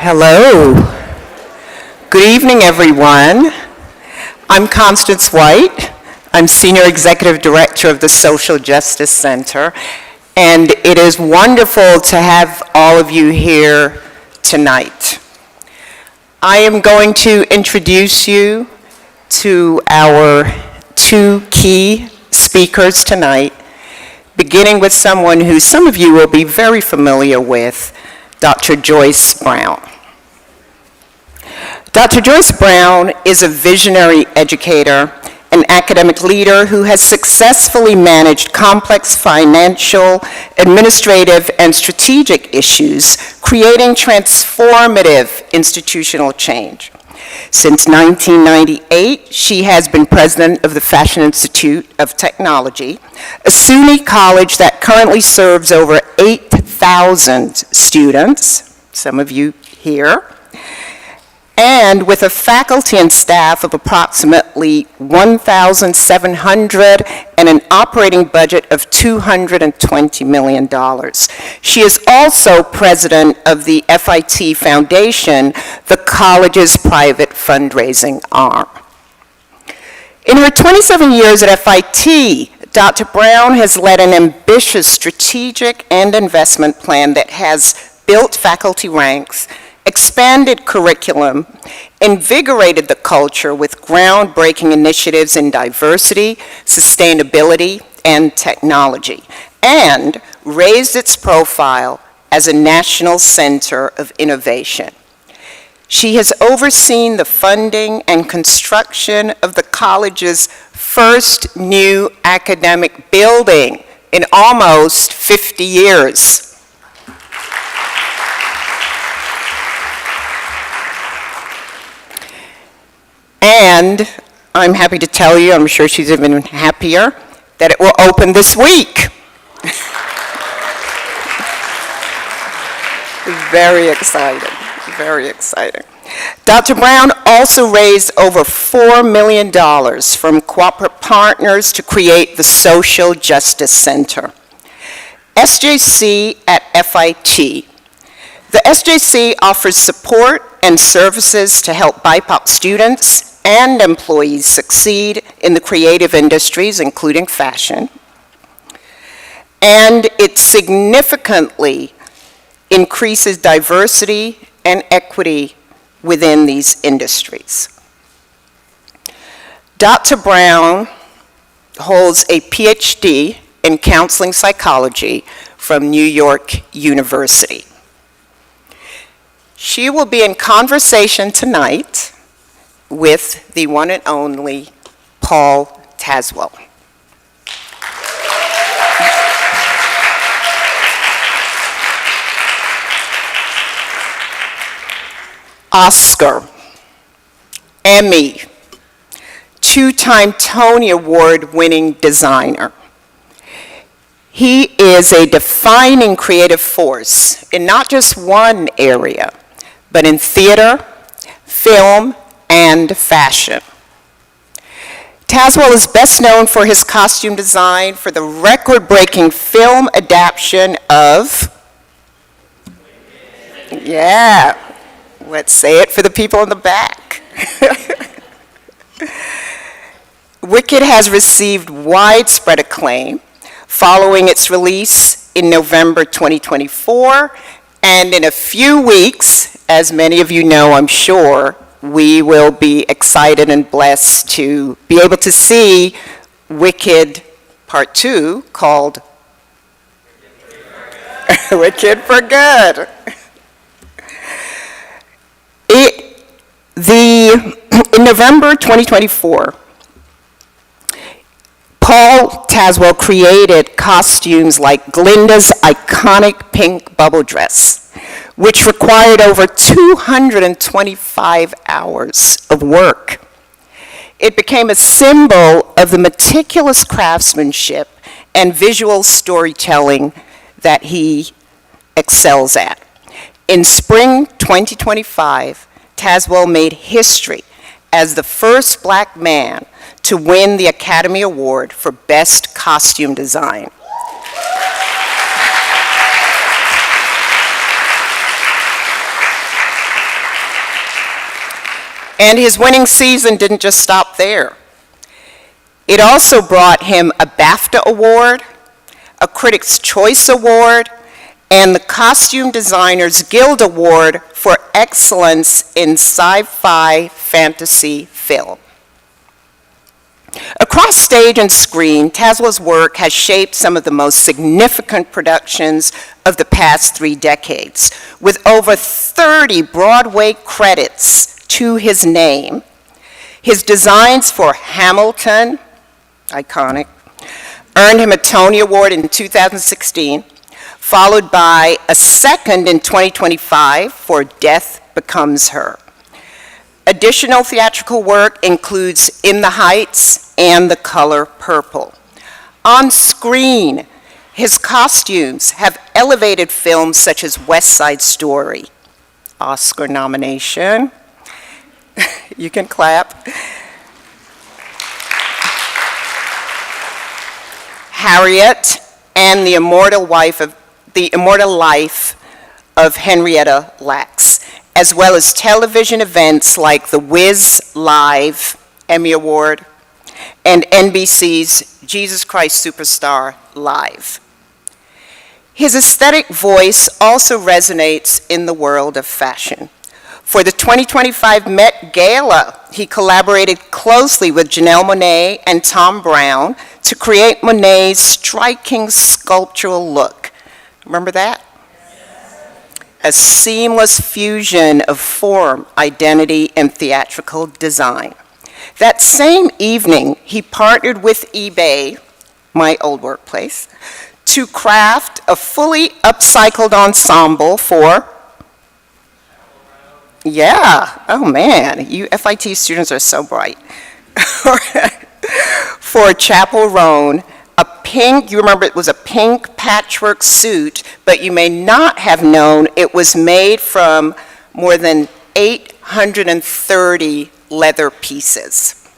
Hello. Good evening, everyone. I'm Constance White. I'm Senior Executive Director of the Social Justice Center, and it is wonderful to have all of you here tonight. I am going to introduce you to our two key speakers tonight, beginning with someone who some of you will be very familiar with, Dr. Joyce Brown. Dr. Joyce Brown is a visionary educator, an academic leader who has successfully managed complex financial, administrative, and strategic issues, creating transformative institutional change. Since 1998, she has been president of the Fashion Institute of Technology, a SUNY college that currently serves over 8,000 students, some of you here, and with a faculty and staff of approximately 1,700 and an operating budget of $220 million. She is also president of the FIT Foundation, the college's private fundraising arm. In her 27 years at FIT, Dr. Brown has led an ambitious strategic and investment plan that has built faculty ranks, expanded curriculum, invigorated the culture with groundbreaking initiatives in diversity, sustainability, and technology, and raised its profile as a national center of innovation. She has overseen the funding and construction of the college's first new academic building in almost 50 years. And I'm happy to tell you, I'm sure she's even happier, that it will open this week. Very exciting, very exciting. Dr. Brown also raised over $4 million from corporate partners to create the Social Justice Center. SJC at FIT. The SJC offers support and services to help BIPOC students and employees succeed in the creative industries, including fashion. And it significantly increases diversity and equity within these industries. Dr. Brown holds a PhD in counseling psychology from New York University. She will be in conversation tonight with the one and only Paul Tazewell. Oscar, Emmy, two-time Tony Award-winning designer. He is a defining creative force in not just one area, but in theater, film, and fashion. Tazewell is best known for his costume design for the record-breaking film adaptation of, let's say it for the people in the back. Wicked has received widespread acclaim following its release in November 2024, and in a few weeks, as many of you know, I'm sure, we will be excited and blessed to be able to see Wicked Part 2 called Wicked for Good. In November 2024, Paul Tazewell created costumes like Glinda's iconic pink bubble dress, which required over 225 hours of work. It became a symbol of the meticulous craftsmanship and visual storytelling that he excels at. In spring 2025, Tazewell made history as the first Black man to win the Academy Award for Best Costume Design. And his winning season didn't just stop there. It also brought him a BAFTA Award, a Critics' Choice Award, and the Costume Designers Guild Award for Excellence in Sci-Fi Fantasy Film. Across stage and screen, Tazewell's work has shaped some of the most significant productions of the past 3 decades, with over 30 Broadway credits to his name. His designs for Hamilton, iconic, earned him a Tony Award in 2016, followed by a second in 2025 for Death Becomes Her. Additional theatrical work includes In the Heights and The Color Purple. On screen, his costumes have elevated films such as West Side Story, Oscar nomination. You can clap. Harriet and the immortal life of Henrietta Lacks, as well as television events like the Wiz Live Emmy Award and NBC's Jesus Christ Superstar Live. His aesthetic voice also resonates in the world of fashion. For the 2025 Met Gala, he collaborated closely with Janelle Monáe and Tom Brown to create Monet's striking sculptural look. Remember that? A seamless fusion of form, identity, and theatrical design. That same evening, he partnered with eBay, my old workplace, to craft a fully upcycled ensemble for, yeah, oh man, you FIT students are so bright. For Chapel Roan, a pink, you remember it was a pink patchwork suit, but you may not have known it was made from more than 830 leather pieces.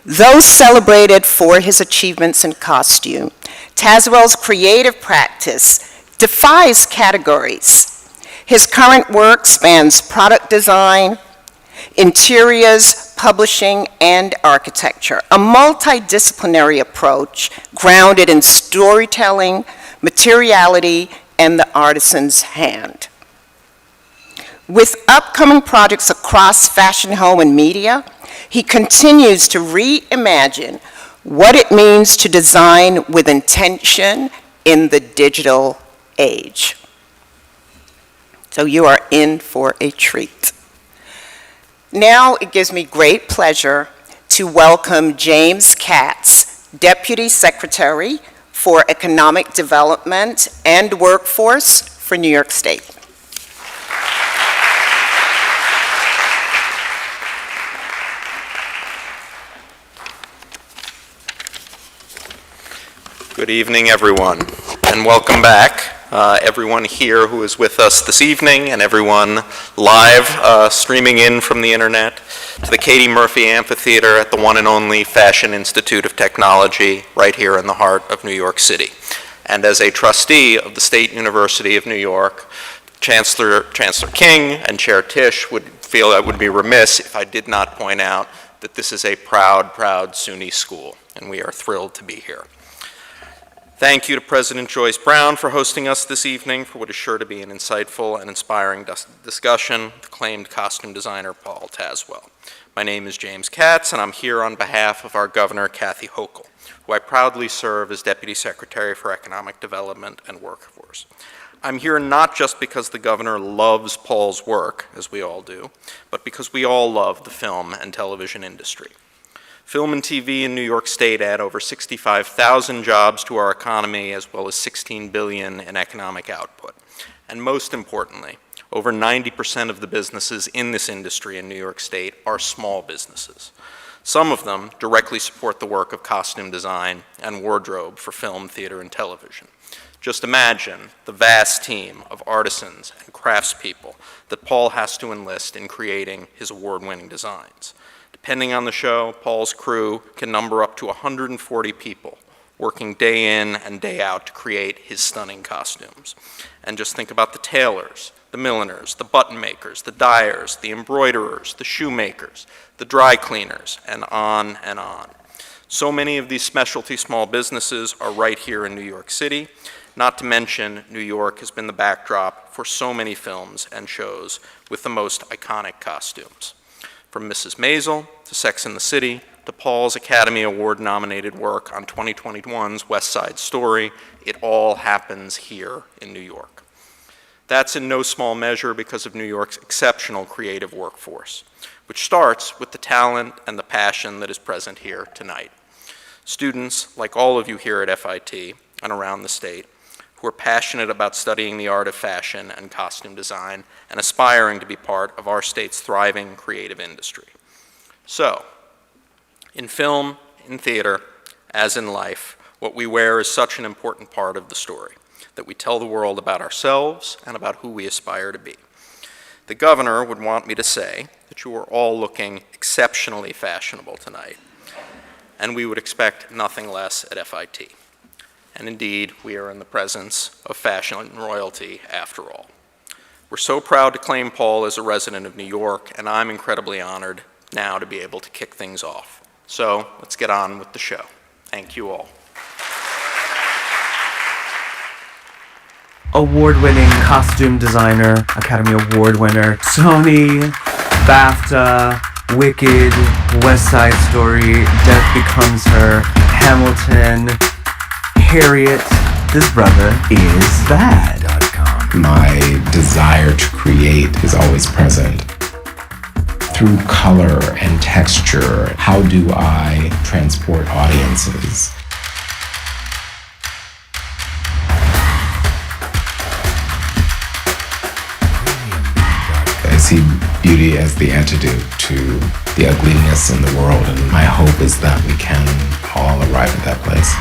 Though celebrated for his achievements in costume, Tazewell's creative practice defies categories. His current work spans product design, interiors, publishing, and architecture, a multidisciplinary approach grounded in storytelling, materiality, and the artisan's hand. With upcoming projects across fashion, home, and media, he continues to reimagine what it means to design with intention in the digital age. So you are in for a treat. Now it gives me great pleasure to welcome James Katz, Deputy Secretary for Economic Development and Workforce for New York State. Good evening, everyone, and welcome back. Everyone here who is with us this evening and everyone live streaming in from the internet to the Katie Murphy Amphitheater at the one and only Fashion Institute of Technology right here in the heart of New York City. And as a trustee of the State University of New York, Chancellor King and Chair Tisch would feel I would be remiss if I did not point out that this is a proud, proud SUNY school, and we are thrilled to be here. Thank you to President Joyce Brown for hosting us this evening for what is sure to be an insightful and inspiring discussion with acclaimed costume designer Paul Tazewell. My name is James Katz, and I'm here on behalf of our Governor, Kathy Hochul, who I proudly serve as Deputy Secretary for Economic Development and Workforce. I'm here not just because the Governor loves Paul's work, as we all do, but because we all love the film and television industry. Film and TV in New York State add over 65,000 jobs to our economy, as well as $16 billion in economic output. And most importantly, over 90% of the businesses in this industry in New York State are small businesses. Some of them directly support the work of costume design and wardrobe for film, theater, and television. Just imagine the vast team of artisans and craftspeople that Paul has to enlist in creating his award-winning designs. Depending on the show, Paul's crew can number up to 140 people working day in and day out to create his stunning costumes. And just think about the tailors, the milliners, the button makers, the dyers, the embroiderers, the shoemakers, the dry cleaners, and on and on. So many of these specialty small businesses are right here in New York City. Not to mention, New York has been the backdrop for so many films and shows with the most iconic costumes. From Mrs. Maisel to Sex and the City to Paul's Academy Award-nominated work on 2021's West Side Story, it all happens here in New York. That's in no small measure because of New York's exceptional creative workforce, which starts with the talent and the passion that is present here tonight. Students, like all of you here at FIT and around the state, who are passionate about studying the art of fashion and costume design and aspiring to be part of our state's thriving creative industry. So, in film, in theater, as in life, what we wear is such an important part of the story, that we tell the world about ourselves and about who we aspire to be. The governor would want me to say that you are all looking exceptionally fashionable tonight, and we would expect nothing less at FIT. And indeed, we are in the presence of fashion and royalty after all. We're so proud to claim Paul as a resident of New York, and I'm incredibly honored now to be able to kick things off. So let's get on with the show. Thank you all. Award-winning costume designer, Academy Award winner, Tony, BAFTA, Wicked, West Side Story, Death Becomes Her, Hamilton, Harriet, this brother is bad. My desire to create is always present. Through color and texture, how do I transport audiences? I see beauty as the antidote to the ugliness in the world, and my hope is that we can all arrive at that place.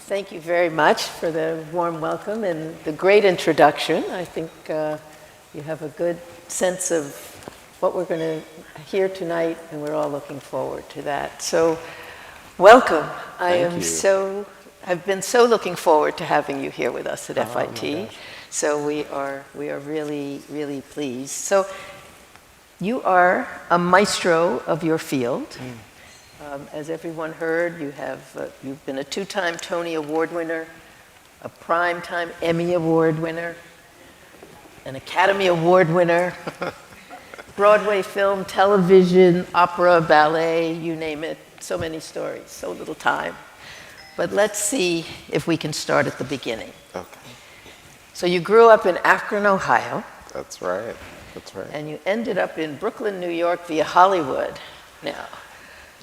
Thank you very much for the warm welcome and the great introduction. I think you have a good sense of what we're going to hear tonight, and we're all looking forward to that. So, welcome. I've been so looking forward to having you here with us at FIT. So we are really, really pleased. So, you are a maestro of your field. As everyone heard, you've been a two-time Tony Award winner, a Primetime Emmy Award winner, an Academy Award winner, Broadway film, television, opera, ballet, you name it. So many stories, so little time. But let's see if we can start at the beginning. Okay. So you grew up in Akron, Ohio. That's right. That's right. And you ended up in Brooklyn, New York via Hollywood now.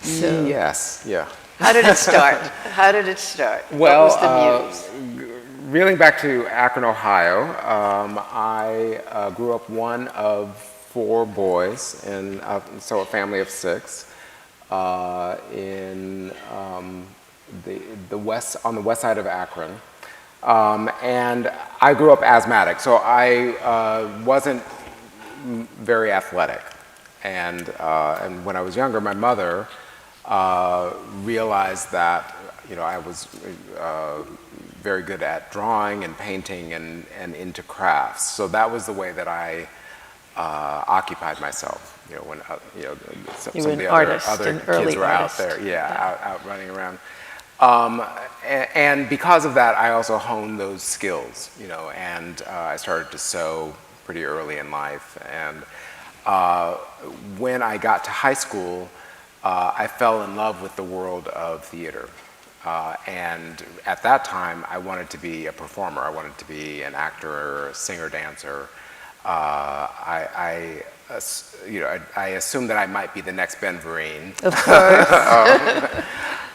So Yes, yeah. how did it start? How did it start? Well, what was the muse? reeling back to Akron, Ohio, I grew up one of 4 boys, and so a family of 6 in the west, on the west side of Akron. And I grew up asthmatic, so I wasn't very athletic. And when I was younger, my mother realized that I was very good at drawing and painting and into crafts. So that was the way that I occupied myself. When some of the other kids were out there, out running around. And because of that, I also honed those skills. And I started to sew pretty early in life. And when I got to high school, I fell in love with the world of theater. And at that time, I wanted to be a performer. I wanted to be an actor, singer, dancer. I assumed that I might be the next Ben Vereen. Of course.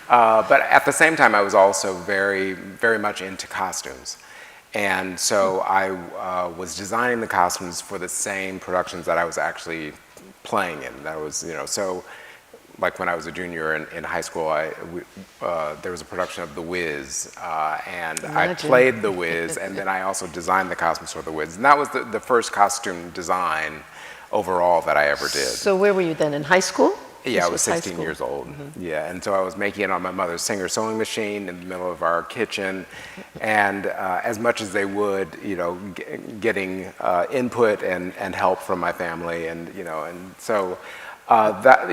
But at the same time, I was also very, very much into costumes. And so I was designing the costumes for the same productions that I was actually playing in. That was, so like when I was a junior in high school, there was a production of The Wiz, and I played The Wiz, and then I also designed the costumes for The Wiz. And that was the first costume design overall that I ever did. So where were you then, in high school? Yeah, I was 16 years old. Yeah, and so I was making it on my mother's Singer sewing machine in the middle of our kitchen, and as much as they would, getting input and help from my family, and so that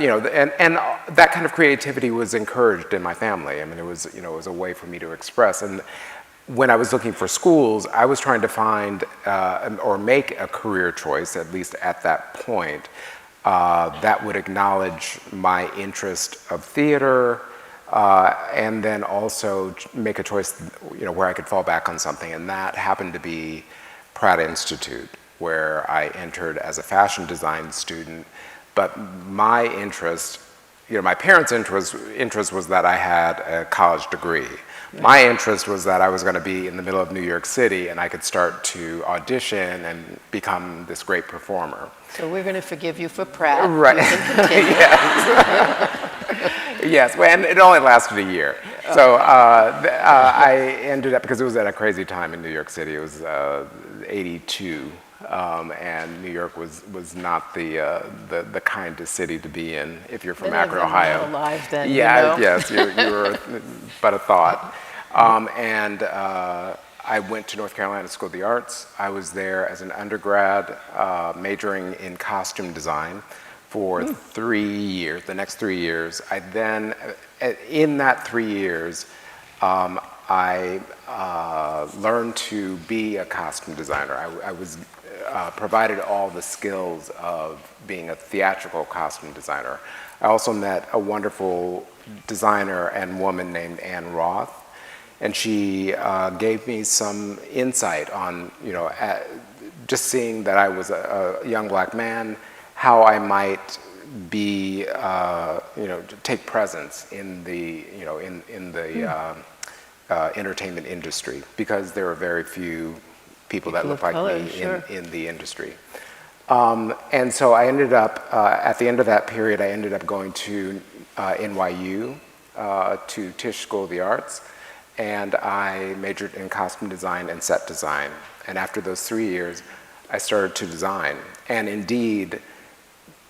and that kind of creativity was encouraged in my family. I mean, it was a way for me to express. And when I was looking for schools, I was trying to find or make a career choice, at least at that point, that would acknowledge my interest of theater, and then also make a choice, where I could fall back on something. And that happened to be Pratt Institute, where I entered as a fashion design student. But my interest, my parents' interest was that I had a college degree. My interest was that I was going to be in the middle of New York City and I could start to audition and become this great performer. So we're going to forgive you for Pratt. Right. You can continue. Yes. Yes, well, and it only lasted a year. So I ended up, because it was at a crazy time in New York City. It was 82. And New York was not the kindest city to be in if you're from Akron, Ohio. Not alive then, Yeah, yes, you were but a thought. And I went to North Carolina School of the Arts. I was there as an undergrad, majoring in costume design for 3 years, the next 3 years. I then, in that 3 years, I learned to be a costume designer. I was provided all the skills of being a theatrical costume designer. I also met a wonderful designer and woman named Ann Roth, and she gave me some insight on, just seeing that I was a young black man, how I might be, take presence in the, in the entertainment industry, because there are very few people that look like me in the industry. And so I ended up, at the end of that period, I ended up going to NYU, to Tisch School of the Arts, and I majored in costume design and set design. And after those 3 years, I started to design. And indeed,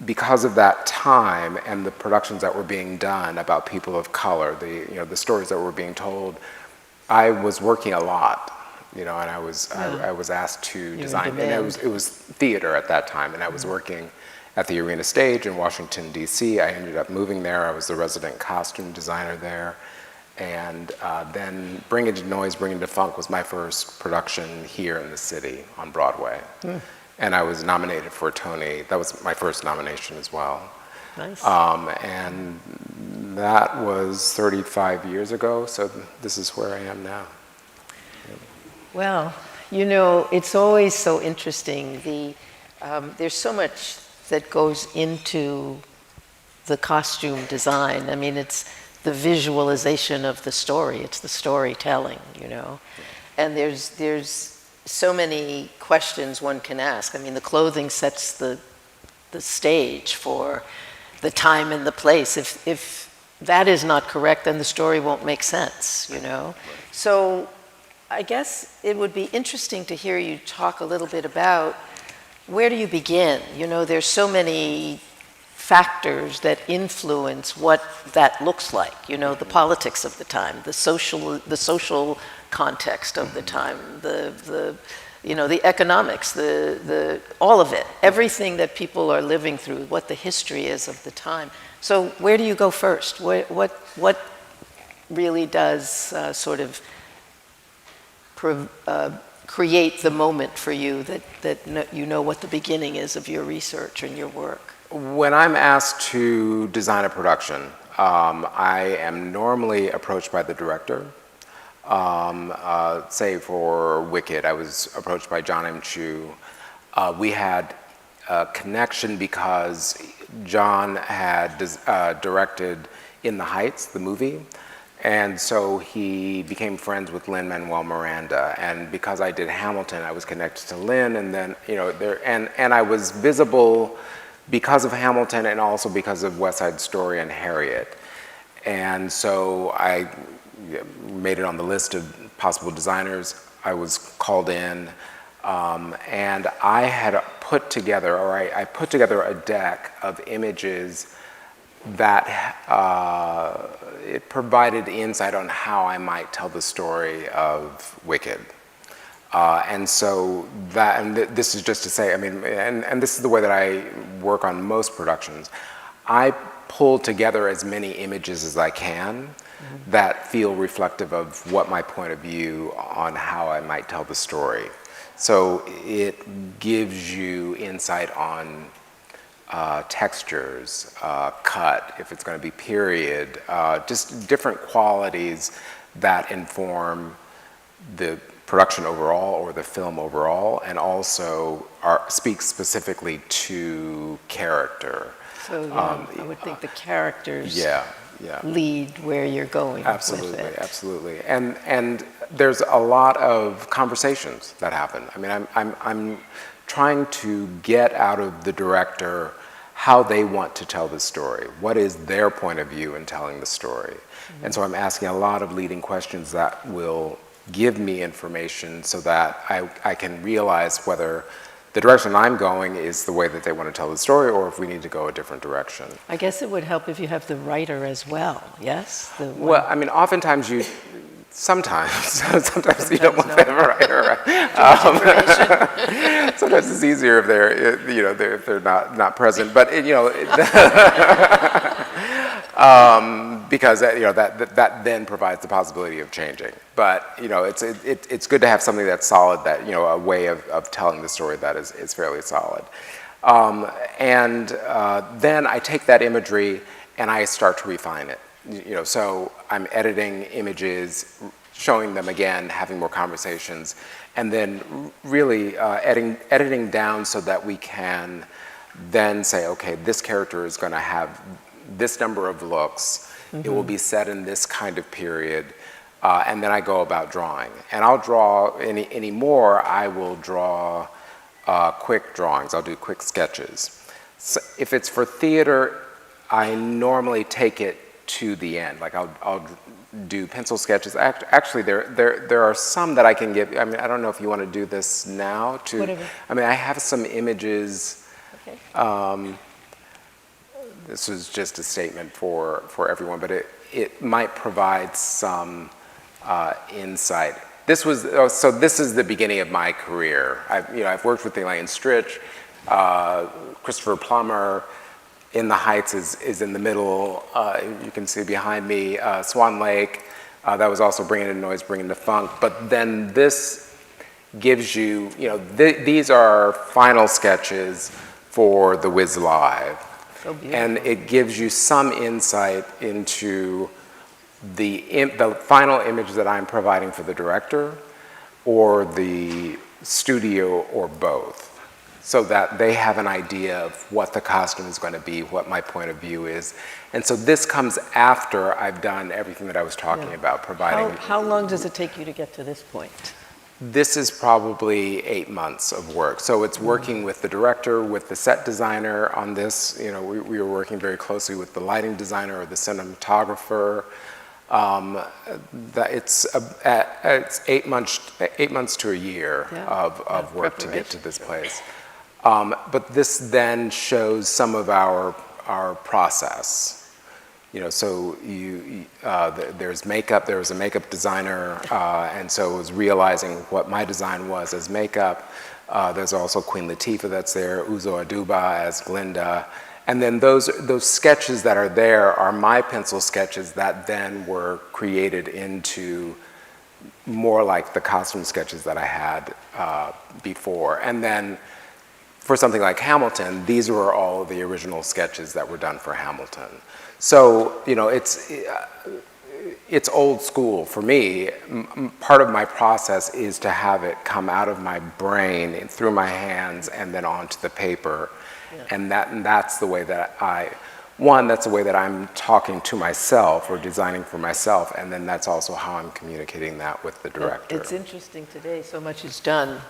because of that time and the productions that were being done about people of color, the stories that were being told, I was working a lot. And I was asked to design, and it was theater at that time, and I was working at the Arena Stage in Washington, D.C. I ended up moving there. I was the resident costume designer there, and then Bring It to Noise, Bring It to Funk was my first production here in the city on Broadway, and I was nominated for a Tony. That was my first nomination as well. Nice. And that was 35 years ago, so this is where I am now. Well, it's always so interesting. There's so much that goes into the costume design. I mean, it's the visualization of the story. It's the storytelling, And there's so many questions one can ask. I mean, the clothing sets the stage for the time and the place. If that is not correct, then the story won't make sense, So I guess it would be interesting to hear you talk a little bit about where do you begin? There's so many factors that influence what that looks like. The politics of the time, the social context of the time, the economics, the all of it, everything that people are living through, what the history is of the time. So where do you go first? What really does sort of create the moment for you that what the beginning is of your research and your work? When I'm asked to design a production, I am normally approached by the director. Say for Wicked, I was approached by John M. Chu. We had a connection because John had directed In the Heights, the movie, And so he became friends with Lin-Manuel Miranda, and because I did Hamilton, I was connected to Lin, and then, you know, and I was visible because of Hamilton and also because of West Side Story and Harriet. And so I made it on the list of possible designers. I was called in, and I had put together, I put together a deck of images that it provided insight on how I might tell the story of Wicked. And so that, and this is just to say, I mean, and this is the way that I work on most productions. I pull together as many images as I can that feel reflective of what my point of view on how I might tell the story. So it gives you insight on textures, cut, if it's going to be period, just different qualities that inform the production overall or the film overall, and also speak specifically to character. So I would think the characters lead where you're going Absolutely, with it. absolutely. And there's a lot of conversations that happen. I mean, I'm trying to get out of the director how they want to tell the story. What is their point of view in telling the story? Mm-hmm. And so I'm asking a lot of leading questions that will give me information so that I can realize whether the direction I'm going is the way that they want to tell the story, or if we need to go a different direction. I guess it would help if you have the writer as well, yes? Well, I mean, oftentimes sometimes you don't want the writer. Sometimes it's easier if they're, you know, if they're not present. But you know, because you know that then provides the possibility of changing. But you know, it's good to have something that's solid, that, you know, a way of telling the story that is fairly solid. And then I take that imagery and I start to refine it. You know, so I'm editing images, showing them again, having more conversations, and then really editing down so that we can then say, okay, this character is going to have this number of looks. Mm-hmm. It will be set in this kind of period, and then I go about drawing. And I'll draw any more. I will draw quick drawings. I'll do quick sketches. So if it's for theater, I normally take it to the end. Like I'll do pencil sketches. Actually, there are some that I can give. I mean, I don't know if you want to do this now. Whatever. I mean, I have some images. Okay. This is just a statement for everyone, but it might provide some insight. This is the beginning of my career. I've worked with Elaine Stritch, Christopher Plummer. In the Heights is in the middle. You can see behind me Swan Lake. That was also Bringing in Noise, Bringing the Funk. But then this gives you, you know, these are final sketches for The Wiz Live. So beautiful. And it gives you some insight into the final image that I'm providing for the director, or the studio, or both, so that they have an idea of what the costume is going to be, what my point of view is. And so this comes after I've done everything that I was talking about, providing. How long does it take you to get to this point? This is probably 8 months of work. So it's working with the director, with the set designer on this. You know, we were working very closely with the lighting designer or the cinematographer. It's 8 months to a year of work to get to this place. But this then shows some of our process. You know, so there's makeup. There was a makeup designer, and so it was realizing what my design was as makeup. There's also Queen Latifah that's there, Uzo Aduba as Glinda, and then those sketches that are there are my pencil sketches that then were created into more like the costume sketches that I had before, and then. For something like Hamilton, these were all the original sketches that were done for Hamilton. So, you know, it's old school for me. Part of my process is to have it come out of my brain and through my hands and then onto the paper. Yeah. And that's the way that one, that's the way that I'm talking to myself or designing for myself, and then that's also how I'm communicating that with the director. It's interesting today, so much is done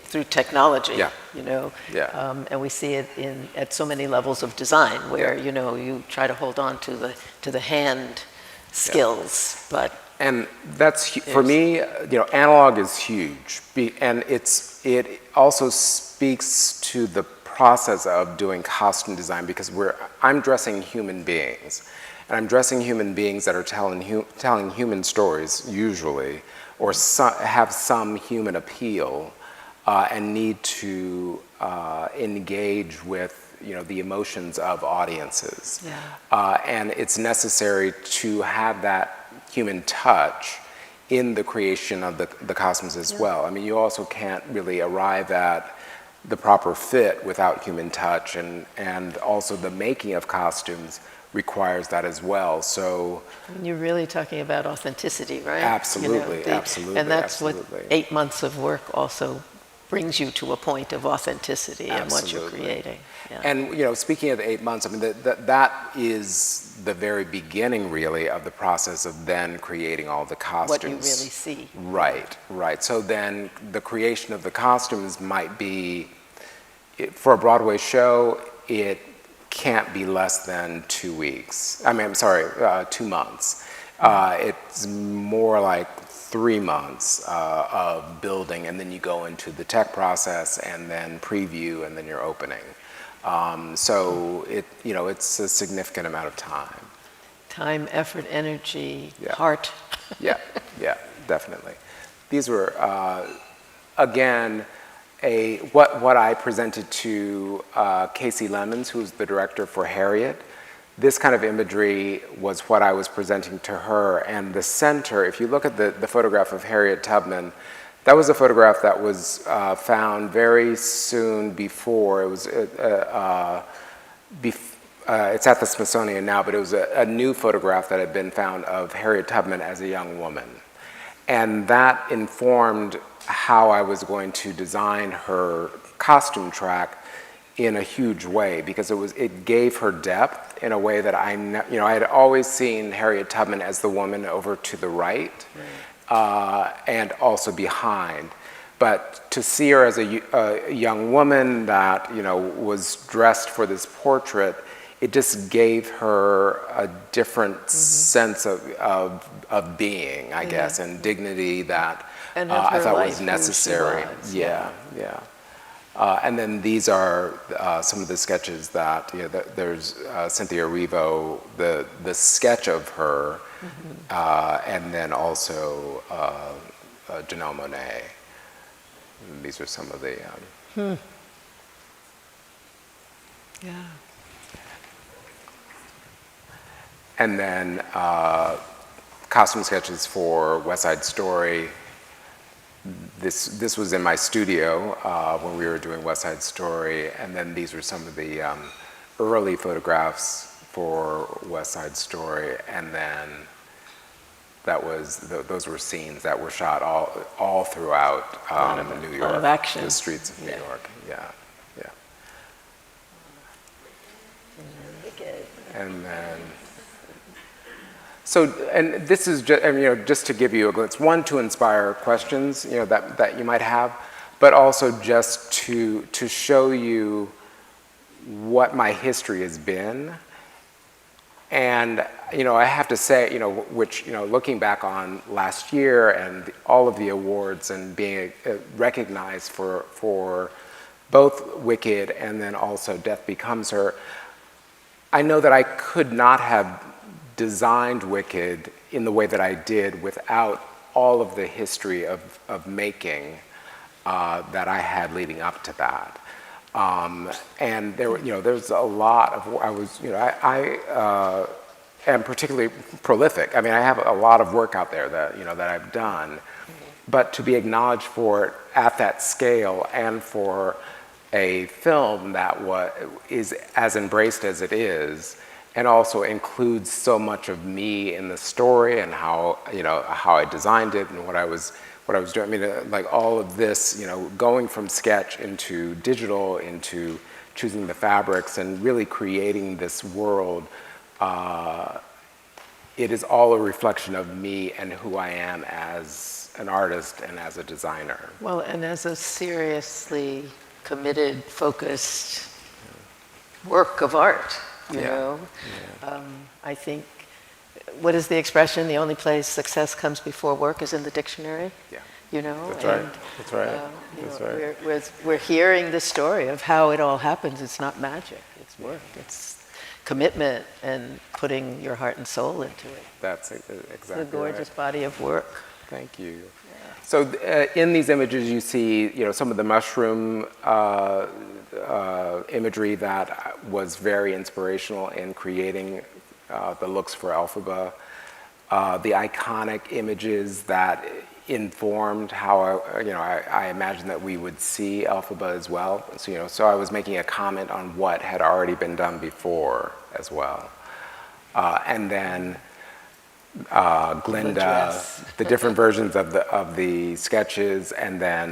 through technology, Yeah. you know, Yeah. and we see it at so many levels of design where, you know, you try to hold on to the hand skills, but And that's, for me, you know, analog is huge. And it also speaks to the process of doing costume design because I'm dressing human beings. And I'm dressing human beings that are telling human stories, usually, or have some human appeal and need to engage with, you know, the emotions of audiences. Yeah. And it's necessary to have that human touch in the creation of the costumes as well. I mean, you also can't really arrive at the proper fit without human touch, and also the making of costumes requires that as well. So you're really talking about authenticity, right? absolutely, You know, absolutely, and that's absolutely. what 8 months of work also brings you to a point of authenticity in what you're creating. Yeah. And, you know, speaking of the 8 months, I mean, that is the very beginning, really, of the process of then creating all the costumes. What you really see. Right, right. So then the creation of the costumes might be, for a Broadway show, it can't be less than 2 weeks. I mean, I'm sorry, 2 months. It's more like 3 months of building, and then you go into the tech process, and then preview, and then you're opening. So you know, it's a significant amount of time. Time, effort, energy, Yeah. heart. Yeah, yeah, definitely. These were, again, what I presented to Casey Lemons, who's the director for Harriet. This kind of imagery was what I was presenting to her, and the center, if you look at the photograph of Harriet Tubman, that was a photograph that was found very soon before. It was, it's at the Smithsonian now, but it was a new photograph that had been found of Harriet Tubman as a young woman. And that informed how I was going to design her costume track in a huge way, because it gave her depth in a way that I had always seen Harriet Tubman as the woman over to the right, and also behind. But to see her as a young woman that, you know, was dressed for this portrait, it just gave her a different sense of being, I guess, and dignity that And I thought life, was who she necessary. was. Yeah, yeah. And then these are some of the sketches that, you know, there's Cynthia Erivo, the sketch of her, and then also Janelle Monáe. And these are some of the... Yeah. And then costume sketches for West Side Story. This was in my studio when we were doing West Side Story, and then these were some of the early photographs for West Side Story, and then those were scenes that were shot all throughout New York, of action. the streets of New York. Yeah, yeah. And then. So, and this is just, you know, just to give you a glimpse, one, to inspire questions, you know, that you might have, but also just to show you what my history has been. And, you know, I have to say, you know, which, you know, looking back on last year and all of the awards and being recognized for both Wicked and then also Death Becomes Her, I know that I could not have designed Wicked in the way that I did without all of the history of making that I had leading up to that. And there were, you know, there's a lot of, I am particularly prolific. I mean, I have a lot of work out there that, you know, that I've done, but to be acknowledged for it at that scale and for a film that is as embraced as it is, and also includes so much of me in the story and how, you know, how I designed it and what I was doing. I mean, like all of this, you know, going from sketch into digital, into choosing the fabrics and really creating this world, it is all a reflection of me and who I am as an artist and as a designer. Well, and as a seriously committed, focused work of art, you know. I think, what is the expression? The only place success comes before work is in the dictionary. Yeah. You know, That's right. and, That's right. you That's know, right. we're hearing the story of how it all happens. It's not magic. It's work. It's commitment and putting your heart and soul into it. That's exactly It's a gorgeous body of work. Thank you. So in these images, you see, some of the mushroom imagery that was very inspirational in creating the looks for Elphaba. The iconic images that informed how I imagined that we would see Elphaba as well. So so I was making a comment on what had already been done before as well, and then Glinda, the different versions of the sketches, and then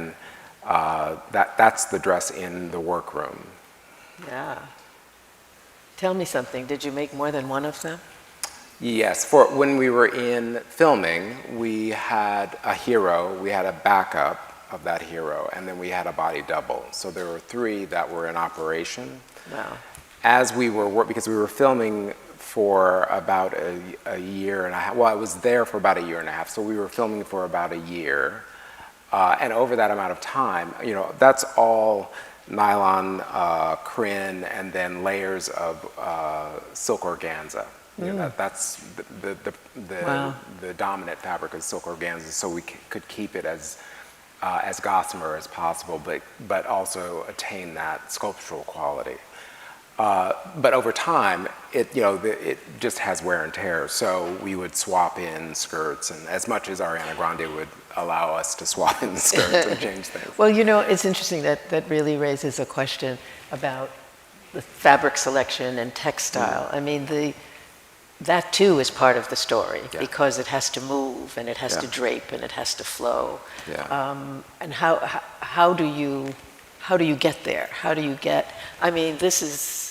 that's the dress in the workroom. Yeah. Tell me something. Did you make more than one of them? Yes, for when we were in filming, we had a hero, we had a backup of that hero, and then we had a body double. So there were 3 that were in operation. Wow. As we were, because we were filming for about a year and a half, well, I was there for about a year and a half, so we were filming for about a year. And over that amount of time, that's all nylon, crin, and then layers of silk organza. That's the dominant fabric of silk organza, so we could keep it as gossamer as possible, but also attain that sculptural quality. But over time, it just has wear and tear. So we would swap in skirts, and as much as Ariana Grande would allow us to swap in skirts and change things. Well, it's interesting that really raises a question about the fabric selection and textile. I mean, that too is part of the story because it has to move and it has to drape and it has to flow. And how do you get there? How do you get? I mean, this is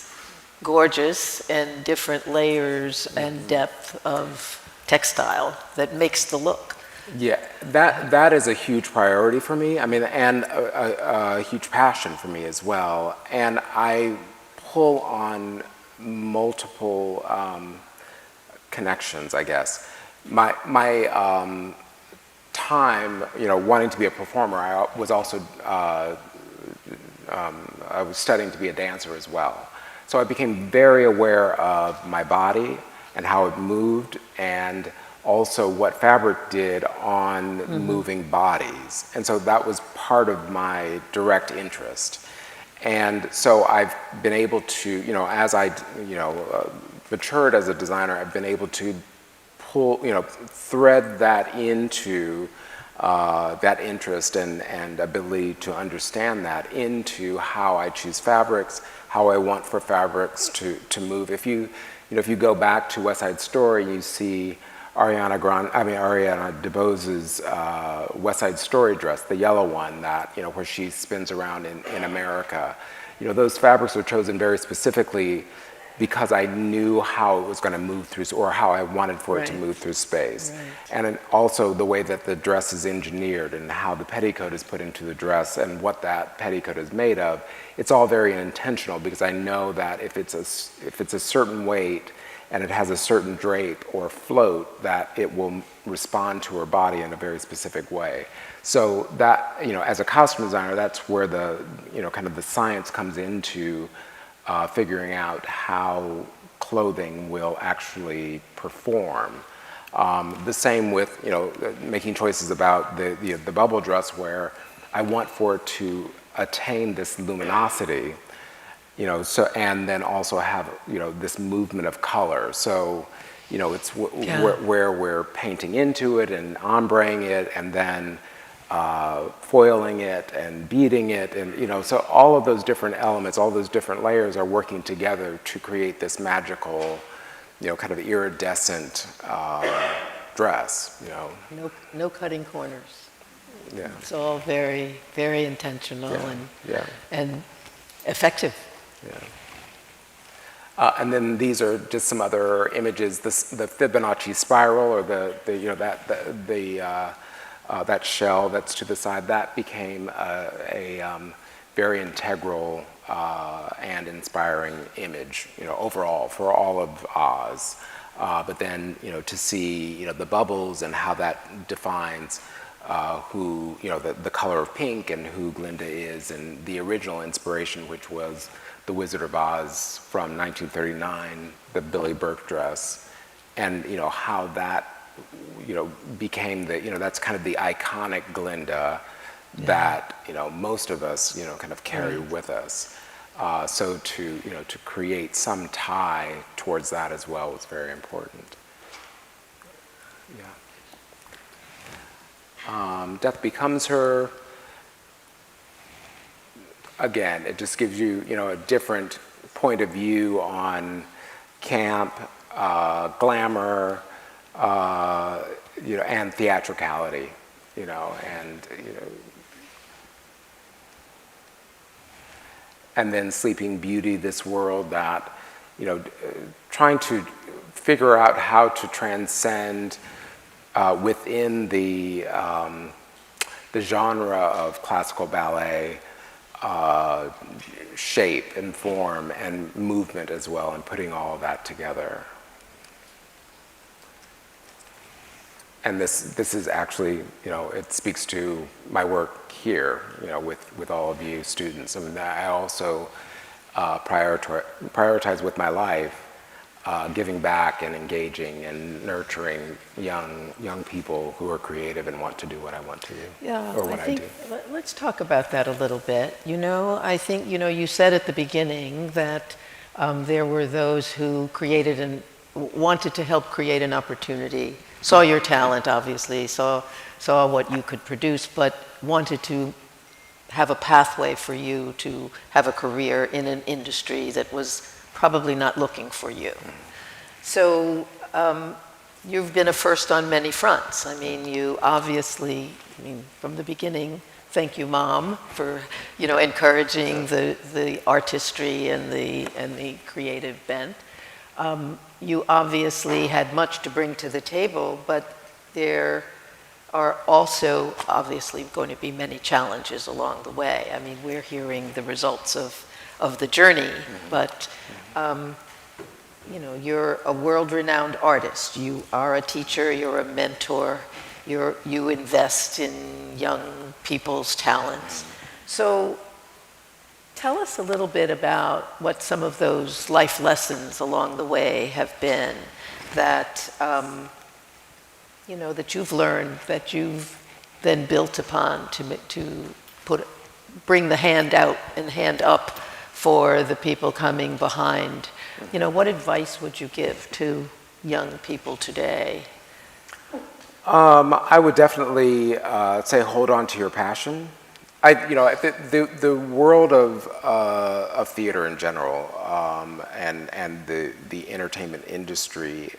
gorgeous and different layers and depth of textile that makes the look. Yeah, that is a huge priority for me. I mean, and a huge passion for me as well. And I pull on multiple connections, I guess. My time, wanting to be a performer, I was also I was studying to be a dancer as well. So I became very aware of my body and how it moved, and also what fabric did on moving bodies. And so that was part of my direct interest. And so I've been able to, as I, matured as a designer, I've been able to pull, thread that into that interest and ability to understand that into how I choose fabrics, how I want for fabrics to move. If you go back to West Side Story, you see Ariana DeBose's West Side Story dress, the yellow one that, where she spins around in America. Those fabrics were chosen very specifically because I knew how it was going to move through, or how I wanted for it to move through space. Right. And then also the way that the dress is engineered and how the petticoat is put into the dress and what that petticoat is made of. It's all very intentional because I know that if it's a certain weight and it has a certain drape or float, that it will respond to her body in a very specific way. So that, as a costume designer, that's where the, kind of the science comes into figuring out how clothing will actually perform. The same with, making choices about the bubble dress, where I want for it to attain this luminosity, so, and then also have, this movement of color. So, it's where we're painting into it and ombreing it, and then foiling it and beading it, and so all of those different elements, all those different layers are working together to create this magical, kind of iridescent dress. No cutting corners. Yeah. It's all very, very intentional and effective. And then these are just some other images. The Fibonacci spiral, or that shell that's to the side, that became a very integral and inspiring image, overall for all of Oz. But then, to see, the bubbles and how that defines who, the color of pink and who Glinda is, and the original inspiration, which was the Wizard of Oz from 1939, the Billy Burke dress, and, how that, became that's kind of the iconic Glinda that, most of us, kind of carry with us. So to create some tie towards that as well was very important. Death Becomes Her. Again, it just gives you, a different point of view on camp, glamour, and theatricality, and then Sleeping Beauty, this world that, trying to figure out how to transcend within the genre of classical ballet, shape and form and movement as well, and putting all of that together. And this is actually, it speaks to my work here, with all of you students. I mean, I also prioritize with my life giving back and engaging and nurturing young people who are creative and want to do what I want to do. Yeah, or what I do. Let's talk about that a little bit. I think, you said at the beginning that there were those who created and wanted to help create an opportunity, saw your talent, obviously, saw what you could produce, but wanted to have a pathway for you to have a career in an industry that was probably not looking for you. So you've been a first on many fronts. I mean, you obviously, from the beginning, thank you, Mom, for encouraging the artistry and the creative bent. You obviously had much to bring to the table, but there are also obviously going to be many challenges along the way. I mean, we're hearing the results of the journey, but you're a world-renowned artist. You are a teacher, you're a mentor, you invest in young people's talents. So tell us a little bit about what some of those life lessons along the way have been that, that you've learned, that you've then built upon to bring the hand out and hand up for the people coming behind. What advice would you give to young people today? I would definitely say hold on to your passion. The world of theater in general, and the entertainment industry,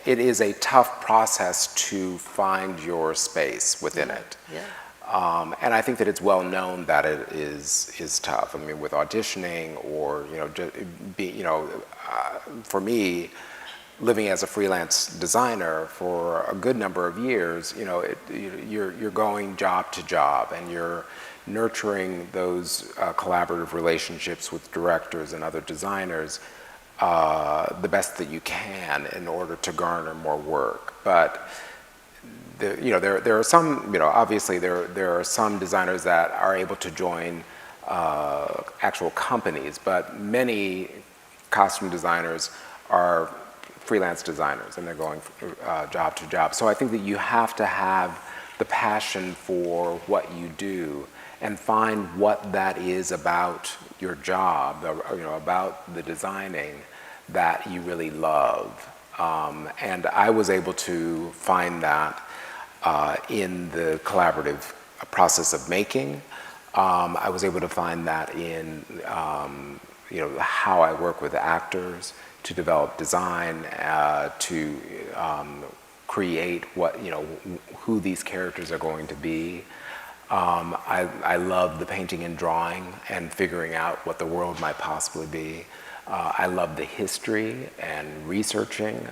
it is a tough process to find your space within it. Yeah. And I think that it's well known that it is tough. I mean, with auditioning or for me, living as a freelance designer for a good number of years, you're going job to job, and you're nurturing those collaborative relationships with directors and other designers the best that you can in order to garner more work. But there are some, obviously there are some designers that are able to join actual companies, but many costume designers are freelance designers, and they're going job to job. So I think that you have to have the passion for what you do and find what that is about your job, about the designing that you really love. And I was able to find that in the collaborative process of making. I was able to find that in how I work with actors to develop design, to create what who these characters are going to be. I love the painting and drawing and figuring out what the world might possibly be. I love the history and researching.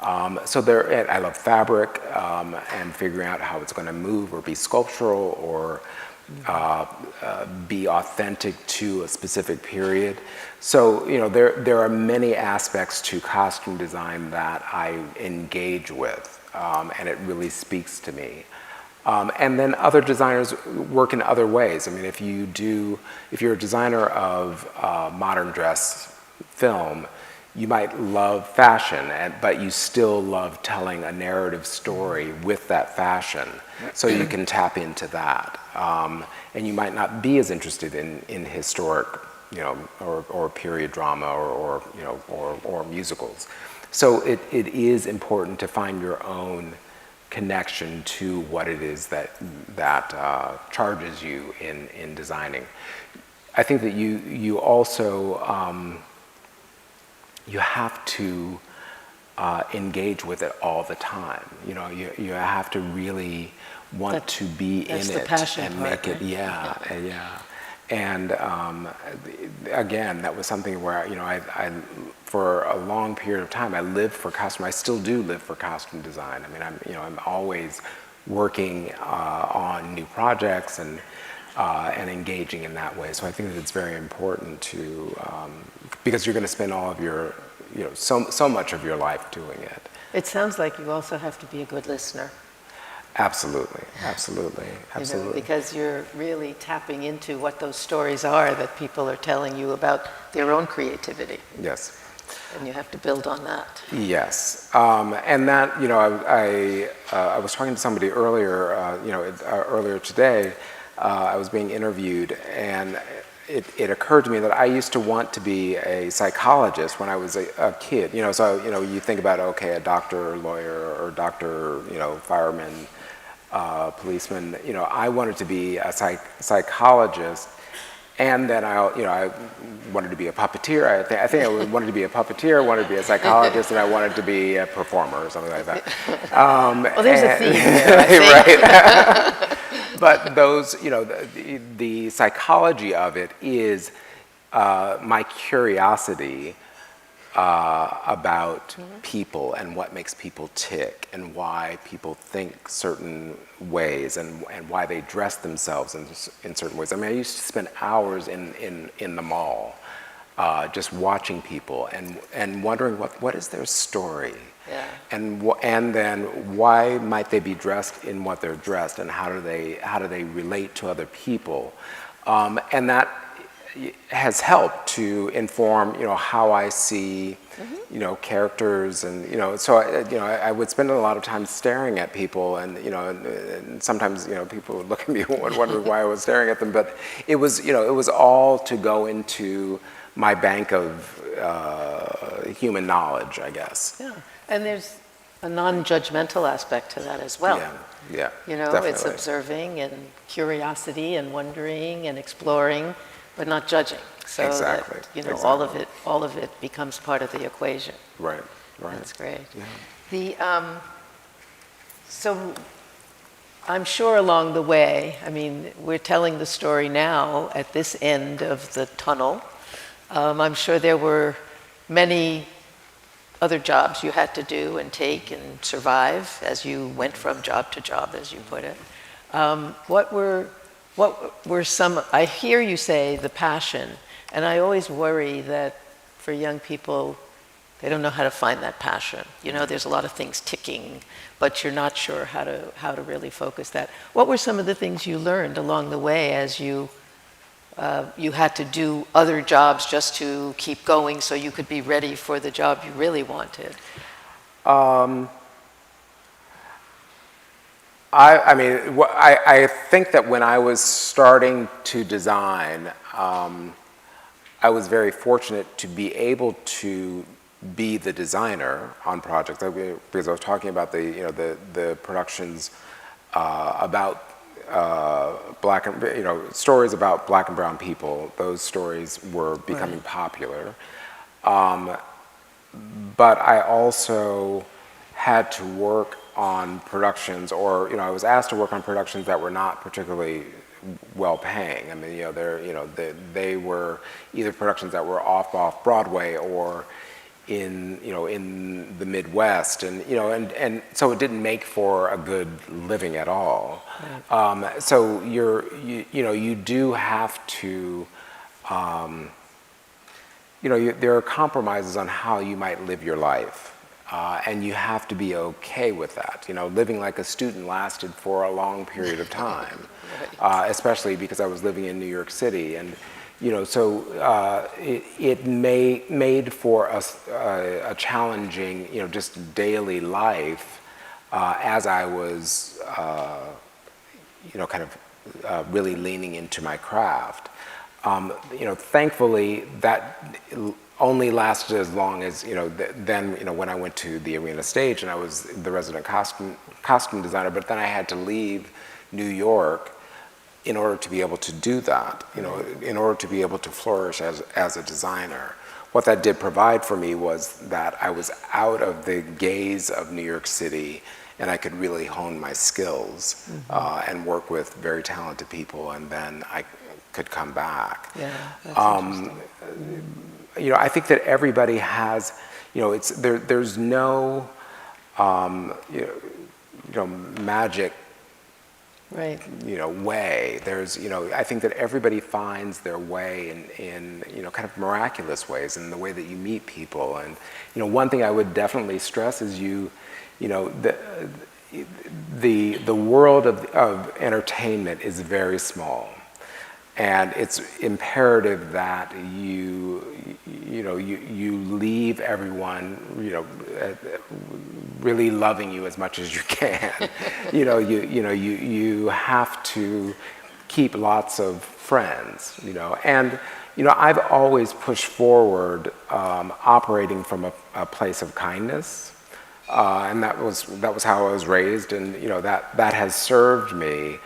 And I love fabric and figuring out how it's going to move or be sculptural or be authentic to a specific period. So, there are many aspects to costume design that I engage with, and it really speaks to me. And then other designers work in other ways. I mean, if you're a designer of modern dress film, you might love fashion, but you still love telling a narrative story with that fashion. So you can tap into that. And you might not be as interested in historic, or period drama or musicals. So it is important to find your own connection to what it is that charges you in designing. I think that you also you have to engage with it all the time. You have to really want to be in it and make it. Yeah. And again, that was something where I for a long period of time I lived for costume. I still do live for costume design. I mean, I'm always working on new projects and engaging in that way. So I think that it's very important to because you're going to spend all of your so much of your life doing it. It sounds like you also have to be a good listener. Absolutely. Because you're really tapping into what those stories are that people are telling you about their own creativity. Yes. And you have to build on that. Yes. And that, I was talking to somebody earlier, earlier today. I was being interviewed, and it occurred to me that I used to want to be a psychologist when I was a kid. So you think about, okay, a doctor, or lawyer, or doctor, fireman, policeman. I wanted to be a psychologist, and then I wanted to be a puppeteer. I think I wanted to be a puppeteer, wanted to be a psychologist, and I wanted to be a performer or something like that. Well, there's a theme there, I think. Right. But those, the psychology of it is my curiosity about people and what makes people tick and why people think certain ways and why they dress themselves in certain ways. I mean, I used to spend hours in the mall just watching people and wondering what is their story. Yeah. And then why might they be dressed in what they're dressed, and how do they relate to other people, and that has helped to inform how I see characters, and so I would spend a lot of time staring at people, and and sometimes people would look at me and wonder why I was staring at them, but it was all to go into my bank of human knowledge, I guess. Yeah. And there's a non-judgmental aspect to that as well. Yeah, It's definitely. observing and curiosity and wondering and exploring, but not judging. So Exactly. that, Exactly. all of it becomes part of the equation. Right. That's great. Yeah. So I'm sure along the way, I mean, we're telling the story now at this end of the tunnel. I'm sure there were many other jobs you had to do and take and survive as you went from job to job, as you put it. What were some, I hear you say the passion, and I always worry that for young people, they don't know how to find that passion. There's a lot of things ticking, but you're not sure how to really focus that. What were some of the things you learned along the way as you had to do other jobs just to keep going so you could be ready for the job you really wanted? I think that when I was starting to design, I was very fortunate to be able to be the designer on projects, because I was talking about the productions about black and stories about black and brown people. Those stories were becoming popular, but I also had to work on productions, or I was asked to work on productions that were not particularly well paying. I mean, they were either productions that were off Broadway or in the Midwest, and so it didn't make for a good living at all. Right. So you do have to, there are compromises on how you might live your life. And you have to be okay with that. Living like a student lasted for a long period of time, especially because I was living in New York City, and so it made for a challenging, just daily life as I was, kind of really leaning into my craft. Thankfully that only lasted as long as, then, when I went to the arena stage and I was the resident costume designer, but then I had to leave New York in order to be able to do that, in order to be able to flourish as a designer. What that did provide for me was that I was out of the gaze of New York City, and I could really hone my skills and work with very talented people, and then I could come back. Yeah, that's interesting. I think that everybody has, there's no, magic, right, way. There's, I think that everybody finds their way in kind of miraculous ways in the way that you meet people. And, one thing I would definitely stress is the world of entertainment is very small. And it's imperative that you leave everyone, really loving you as much as you can. You have to keep lots of friends, And, I've always pushed forward operating from a place of kindness. And that was how I was raised, and, that has served me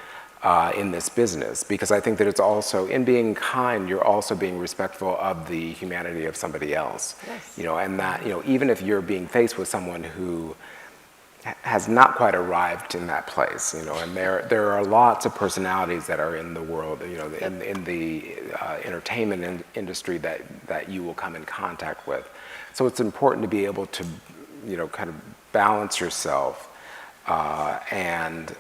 in this business, because I think that it's also, in being kind, you're also being respectful of the humanity of somebody else. Yes. And that, even if you're being faced with someone who has not quite arrived in that place, and there are lots of personalities that are in the world, in the entertainment industry that you will come in contact with. So it's important to be able to, kind of balance yourself and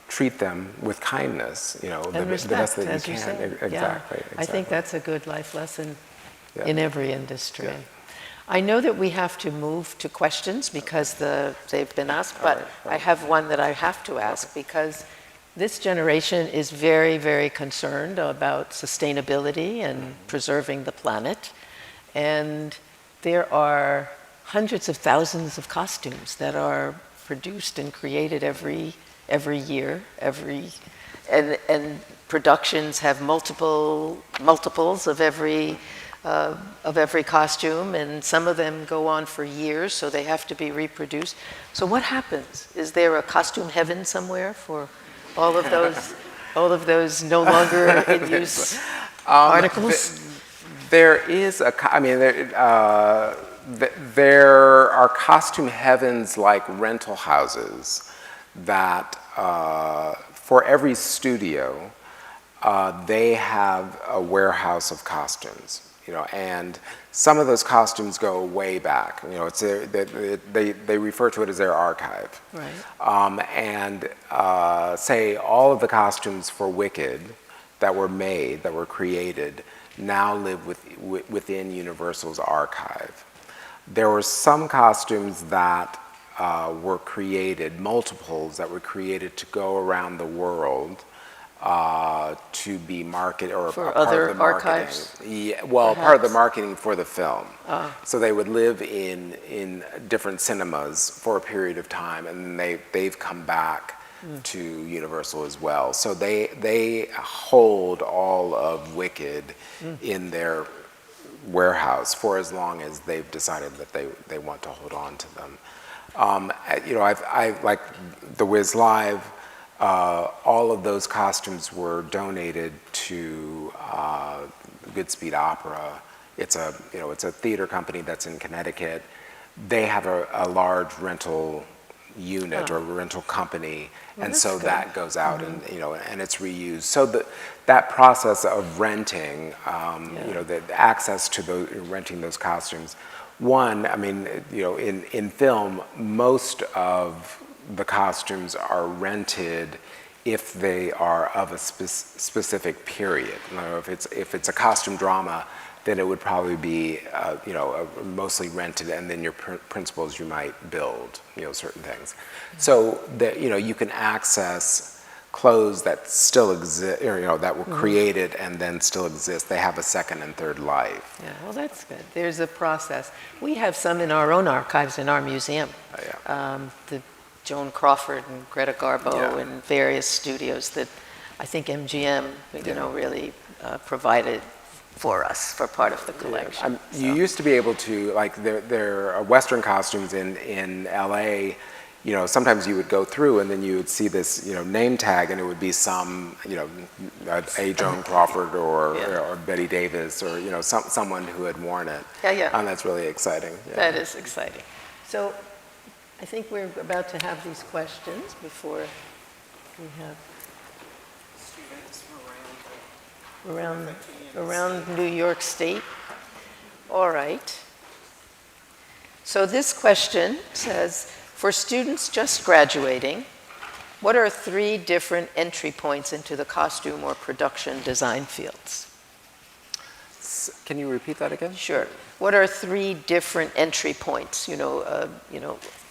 treat them with kindness, and respect, the best that as you you can. said. Exactly. I think that's a good life lesson in every industry. Yeah. I know that we have to move to questions because they've been asked, but I have one that I have to ask, because this generation is very, very concerned about sustainability and preserving the planet. And there are hundreds of thousands of costumes that are produced and created every year, and productions have multiples of every costume, and some of them go on for years, so they have to be reproduced. So what happens? Is there a costume heaven somewhere for all of those no longer in use articles? There is there are costume heavens like rental houses that for every studio they have a warehouse of costumes, and some of those costumes go way back. It's they refer to it as their archive. Right. And say all of the costumes for Wicked that were created, now live within Universal's archive. There were some costumes that were created, multiples that were created to go around the world to be marketed, or for a part other of the marketing. archives? Yeah, well, part of the marketing for the film. So they would live in different cinemas for a period of time, and they've come back to Universal as well. So they hold all of Wicked in their warehouse for as long as they've decided that they want to hold on to them. I like the Wiz Live. All of those costumes were donated to Goodspeed Opera. It's a theater company that's in Connecticut. They have a large rental unit or rental company, Well, and that's so good. that goes out and and it's reused. So that process of renting, the access to renting those costumes. One, I mean, in film, most of the costumes are rented if they are of a specific period. If it's a costume drama, then it would probably be mostly rented, and then your principals you might build certain things. So that you can access clothes that still exist, that were created and then still exist. They have a second and third life. Yeah, well, that's good. There's a process. We have some in our own archives in our museum. The Joan Crawford and Greta Garbo and various studios that I think MGM, really provided for us for part of the collection. You used to be able to, like, there are Western costumes in LA. Sometimes you would go through and then you would see this, name tag, and it would be some, a Joan Crawford or Betty Davis or, someone who had worn it. Yeah. And that's really exciting. Yeah. That is exciting. So I think we're about to have these questions before we have around New York State. All right. So this question says, for students just graduating, what are 3 different entry points into the costume or production design fields? Can you repeat that again? Sure. What are 3 different entry points,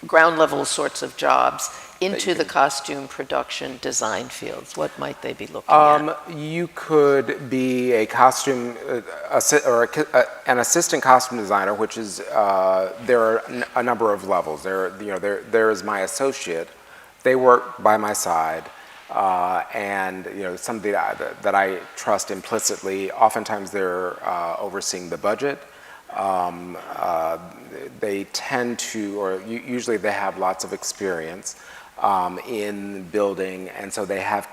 ground level sorts of jobs into the costume production design fields? What might they be looking at? You could be a costume an assistant costume designer, which is there are a number of levels. There is my associate. They work by my side, and somebody that I trust implicitly. Oftentimes they're overseeing the budget. They tend to, or usually they have lots of experience in building, and so they have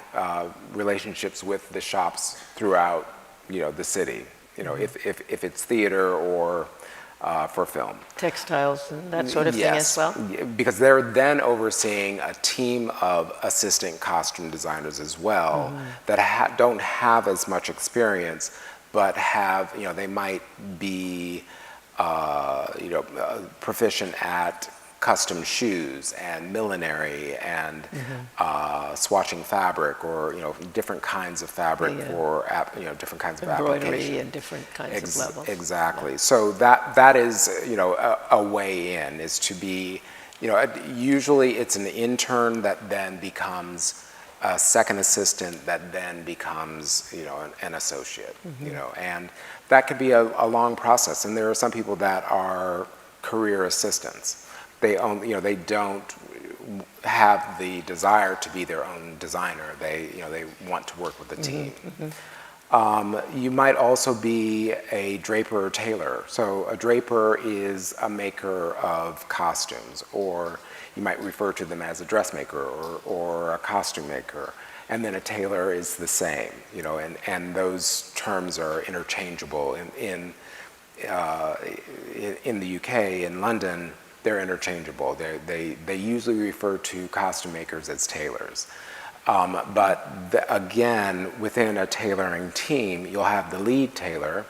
relationships with the shops throughout, the city. If it's theater or for film. Textiles and that sort of thing as well? Because they're then overseeing a team of assistant costume designers as well that don't have as much experience, but have, they might be, proficient at custom shoes and millinery and swatching fabric, or different kinds of fabric for different kinds of embroidery application. and different kinds of levels. Exactly. So that is a way in, is to be usually it's an intern that then becomes a second assistant that then becomes an associate. And that could be a long process. And there are some people that are career assistants. They don't have the desire to be their own designer. They want to work with a team. You might also be a draper or tailor. So a draper is a maker of costumes, or you might refer to them as a dressmaker or a costume maker. And then a tailor is the same, and those terms are interchangeable. In the UK, in London, they're interchangeable. They usually refer to costume makers as tailors. But again, within a tailoring team, you'll have the lead tailor,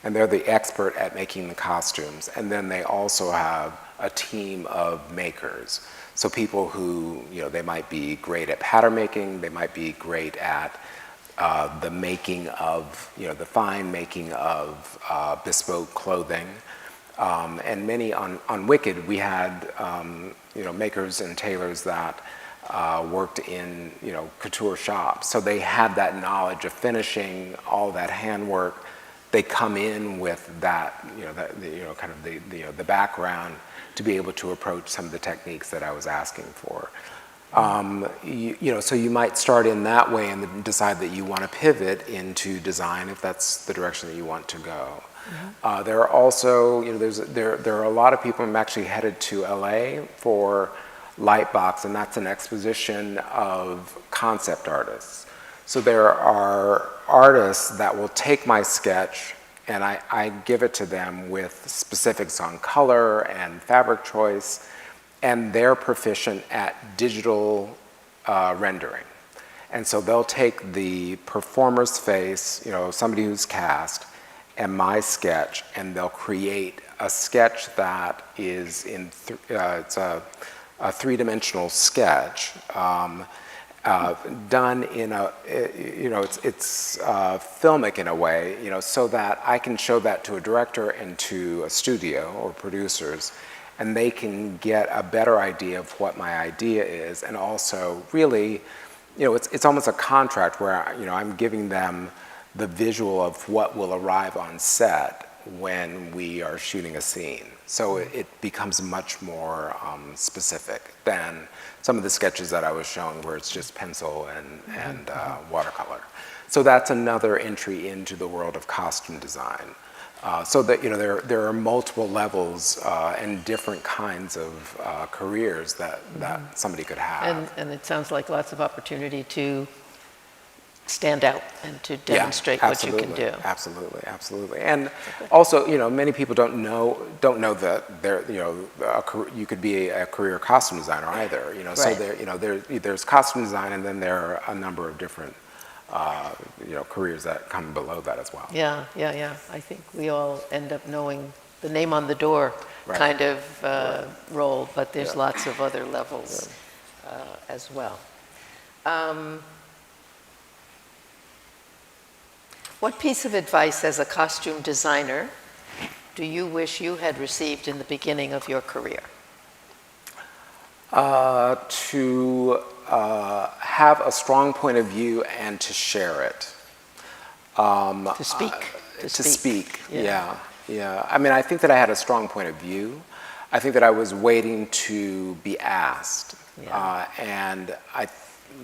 and they're the expert at making the costumes. And then they also have a team of makers. So people who, they might be great at pattern making, they might be great at the making of, the fine making of bespoke clothing. And many on Wicked, we had, makers and tailors that worked in, couture shops. So they had that knowledge of finishing, all that handwork. They come in with that, kind of the background to be able to approach some of the techniques that I was asking for. So you might start in that way and then decide that you want to pivot into design if that's the direction that you want to go. There are also, there are a lot of people. I'm actually headed to LA for Lightbox, and that's an exposition of concept artists. So there are artists that will take my sketch and I give it to them with specifics on color and fabric choice, and they're proficient at digital rendering. And so they'll take the performer's face, somebody who's cast, and my sketch, and they'll create a sketch that is it's a three-dimensional sketch done in a, it's filmic in a way, so that I can show that to a director and to a studio or producers, and they can get a better idea of what my idea is, and also really, it's almost a contract where, I'm giving them the visual of what will arrive on set when we are shooting a scene. So it becomes much more specific than some of the sketches that I was showing where it's just pencil and watercolor. So that's another entry into the world of costume design. So that, there are multiple levels and different kinds of careers that somebody could have. And it sounds like lots of opportunity to stand out and to demonstrate what you can do. Absolutely, absolutely. And also, many people don't know that there, you could be a career costume designer either. So there's costume design, and then there are a number of different careers that come below that as well. Yeah. I think we all end up knowing the name on the door kind of role, but there's lots of other levels as well. What piece of advice as a costume designer do you wish you had received in the beginning of your career? To have a strong point of view and to share it. To speak. To speak, yeah. I mean, I think that I had a strong point of view. I think that I was waiting to be asked. And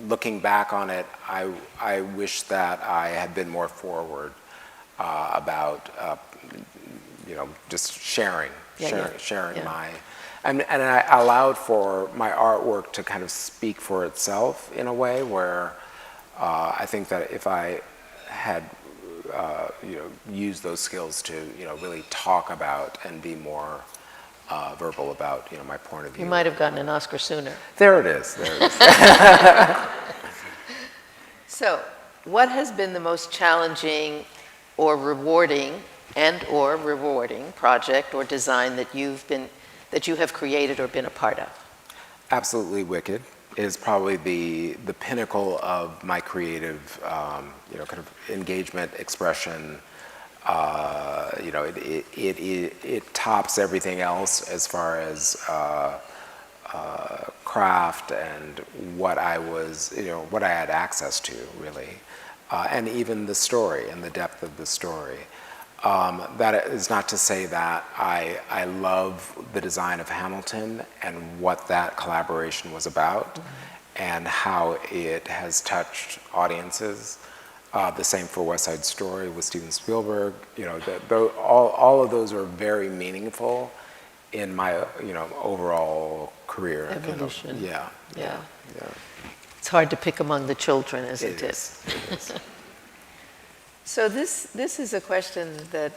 looking back on it, I wish that I had been more forward about, just sharing my, and I allowed for my artwork to kind of speak for itself in a way where I think that if I had, used those skills to, really talk about and be more verbal about, my point of view. You might have gotten an Oscar sooner. There it is. So, what has been the most challenging or rewarding project or design that you have created or been a part of? Absolutely Wicked is probably the pinnacle of my creative, kind of engagement, expression. It tops everything else as far as craft and what I was, what I had access to, really, and even the story and the depth of the story. That is not to say that I love the design of Hamilton and what that collaboration was about, and how it has touched audiences. The same for West Side Story with Steven Spielberg. All of those are very meaningful in my, overall career. Evolution. Yeah. It's hard to pick among the children, isn't it? It is. So this is a question that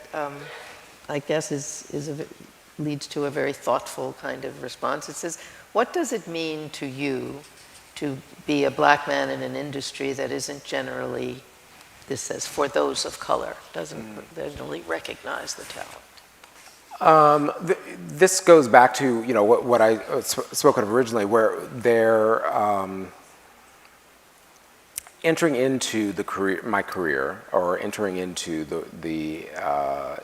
I guess leads to a very thoughtful kind of response. It says, what does it mean to you to be a black man in an industry that isn't generally, this says, for those of color, doesn't generally recognize the talent? This goes back to, what I spoke of originally, where they're entering into my career, or entering into the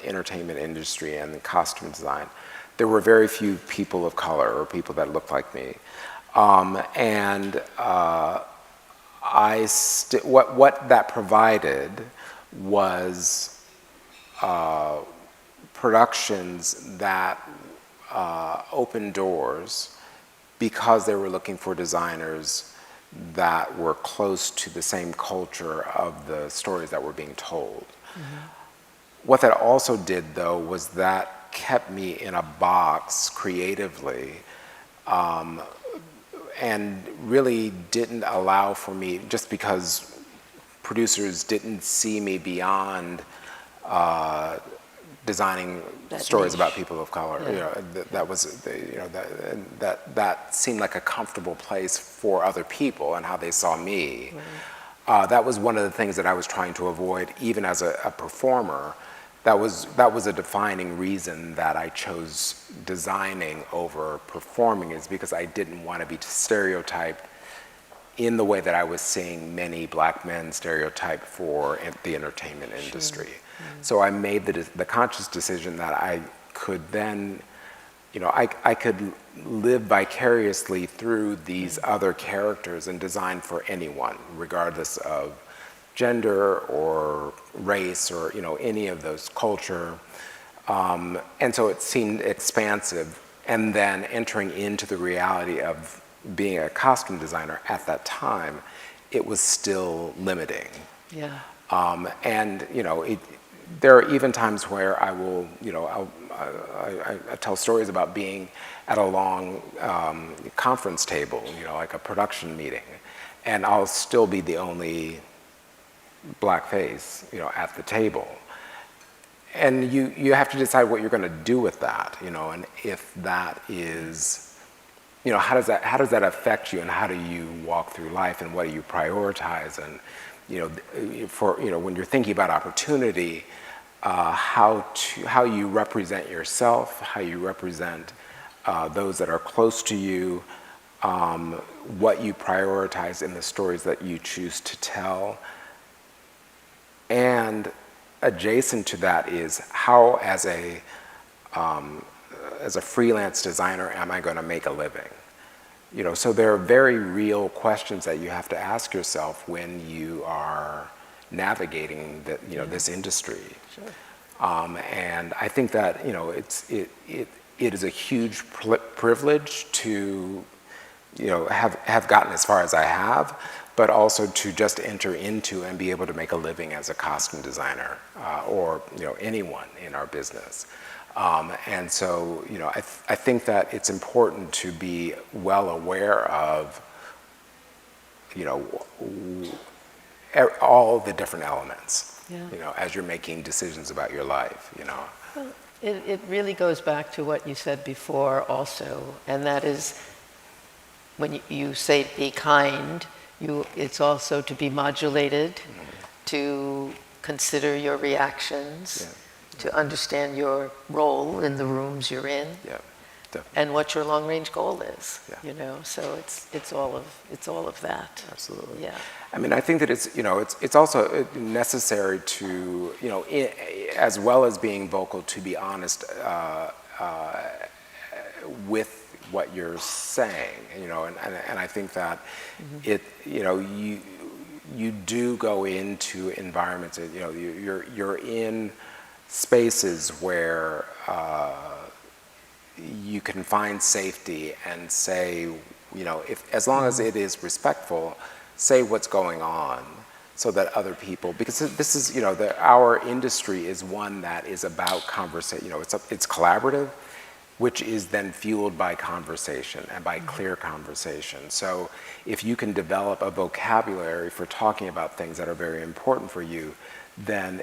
entertainment industry and the costume design. There were very few people of color or people that looked like me, and what that provided was productions that opened doors because they were looking for designers that were close to the same culture of the stories that were being told. What that also did, though, was that kept me in a box creatively, and really didn't allow for me, just because producers didn't see me beyond designing That stories niche. about people of color. Yeah. You know, that was, that seemed like a comfortable place for other people and how they saw me. Right. That was one of the things that I was trying to avoid, even as a performer. That was a defining reason that I chose designing over performing, is because I didn't want to be stereotyped in the way that I was seeing many black men stereotyped for the entertainment industry. So I made the conscious decision that I could then, I could live vicariously through these other characters and design for anyone, regardless of gender or race or any of those, culture. And so it seemed expansive. And then entering into the reality of being a costume designer at that time, it was still limiting. Yeah. And there are even times where I will, I tell stories about being at a long conference table, like a production meeting, and I'll still be the only black face, at the table. And you have to decide what you're going to do with that, and if that is, how does that affect you, and how do you walk through life, and what do you prioritize, and when you're thinking about opportunity, how you represent yourself, how you represent those that are close to you, what you prioritize in the stories that you choose to tell, and adjacent to that is how, as a freelance designer, am I going to make a living? So there are very real questions that you have to ask yourself when you are navigating this industry. Sure. And I think that it is a huge privilege to have gotten as far as I have, but also to just enter into and be able to make a living as a costume designer, or anyone in our business. And so I think that it's important to be well aware of all the different elements. Yeah. As you're making decisions about your life. Well, it really goes back to what you said before also, and that is when you say be kind, it's also to be modulated, to consider your reactions, to understand your role in the rooms you're in, and what your long-range goal is. So it's all of that. Absolutely. Yeah. I mean, I think that it's also necessary to as well as being vocal, to be honest with what you're saying. And I think that you do go into environments. You're in spaces where you can find safety and say, as long as it is respectful, say what's going on, so that other people, because this is, our industry is one that is about conversation. It's collaborative, which is then fueled by conversation and by clear conversation. So if you can develop a vocabulary for talking about things that are very important for you, then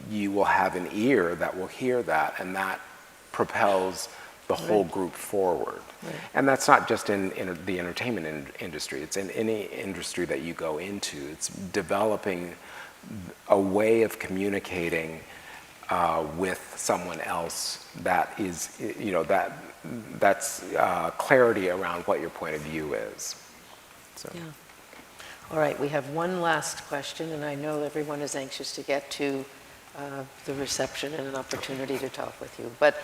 you will have an ear that will hear that, and that propels the whole group forward. Right. And that's not just in the entertainment industry, it's in any industry that you go into. It's developing a way of communicating with someone else that is, that's clarity around what your point of view is. So. Yeah. All right, we have one last question, and I know everyone is anxious to get to the reception and an opportunity to talk with you. But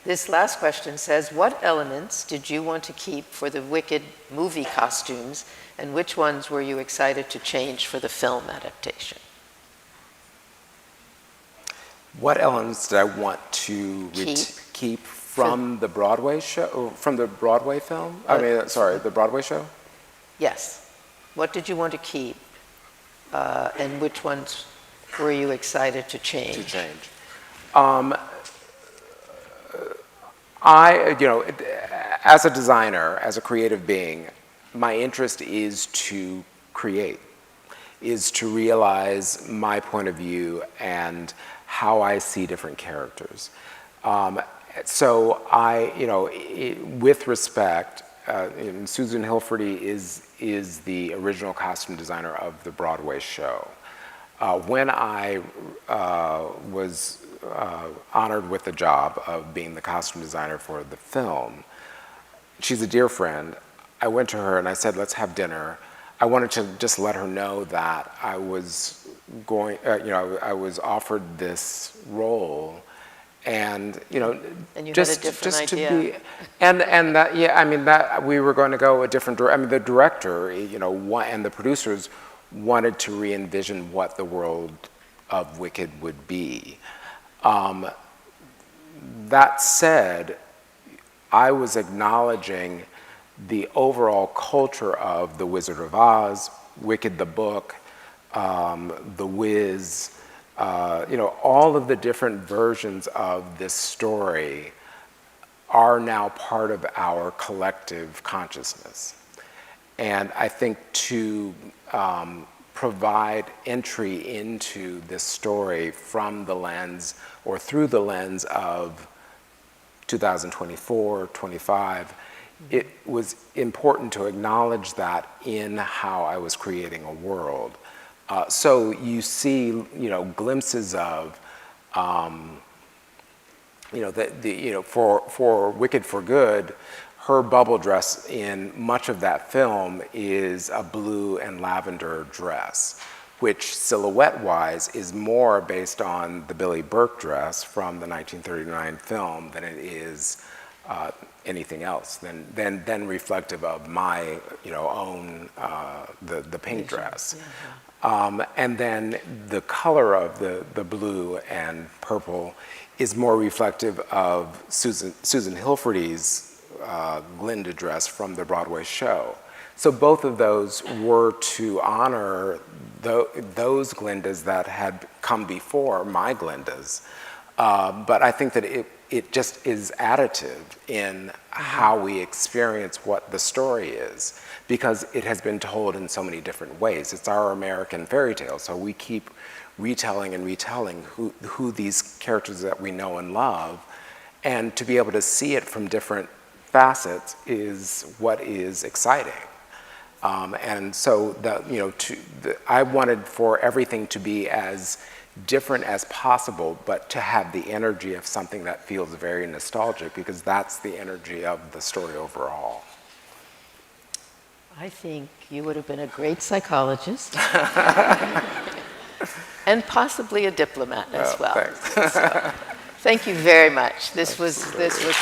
this last question says, what elements did you want to keep for the Wicked movie costumes, and which ones were you excited to change for the film adaptation? What elements did I want to keep from the Broadway show, from the Broadway film? The Broadway show? Yes. What did you want to keep, and which ones were you excited to change? As a designer, as a creative being, my interest is to create, is to realize my point of view and how I see different characters. So with respect, Susan Hilferty is the original costume designer of the Broadway show. When I was honored with the job of being the costume designer for the film, she's a dear friend. I went to her and I said, let's have dinner. I wanted to just let her know that I was going, I was offered this role, and And you just had a different just idea. to be, and that, yeah, I mean, that we were going to go a different direction. I mean, the director, and the producers wanted to re-envision what the world of Wicked would be. That said, I was acknowledging the overall culture of The Wizard of Oz, Wicked the book, The Wiz, all of the different versions of this story are now part of our collective consciousness. And I think to provide entry into this story from the lens or through the lens of 2024, 25, it was important to acknowledge that in how I was creating a world. So you see, glimpses of, for Wicked for Good, her bubble dress in much of that film is a blue and lavender dress, which silhouette-wise is more based on the Billy Burke dress from the 1939 film than it is anything else, than reflective of my own the pink dress. And then the color of the blue and purple is more reflective of Susan Hilferty's Glinda dress from the Broadway show. So both of those were to honor those Glindas that had come before my Glindas. But I think that it just is additive in how we experience what the story is, because it has been told in so many different ways. It's our American fairy tale, so we keep retelling and retelling who these characters that we know and love, and to be able to see it from different facets is what is exciting. And so I wanted for everything to be as different as possible, but to have the energy of something that feels very nostalgic, because that's the energy of the story overall. I think you would have been a great psychologist and possibly a diplomat as well. Thanks. So, thank you very much. This was wonderful.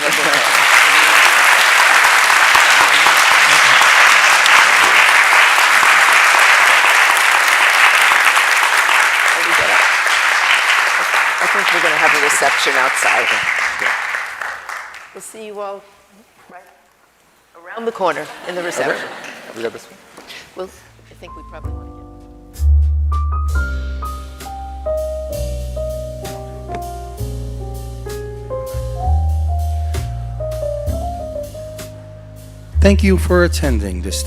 I think we're going to have a reception outside. We'll see you all right around the corner in the reception. We got this one? Well, I think we probably want to get. Thank you for attending this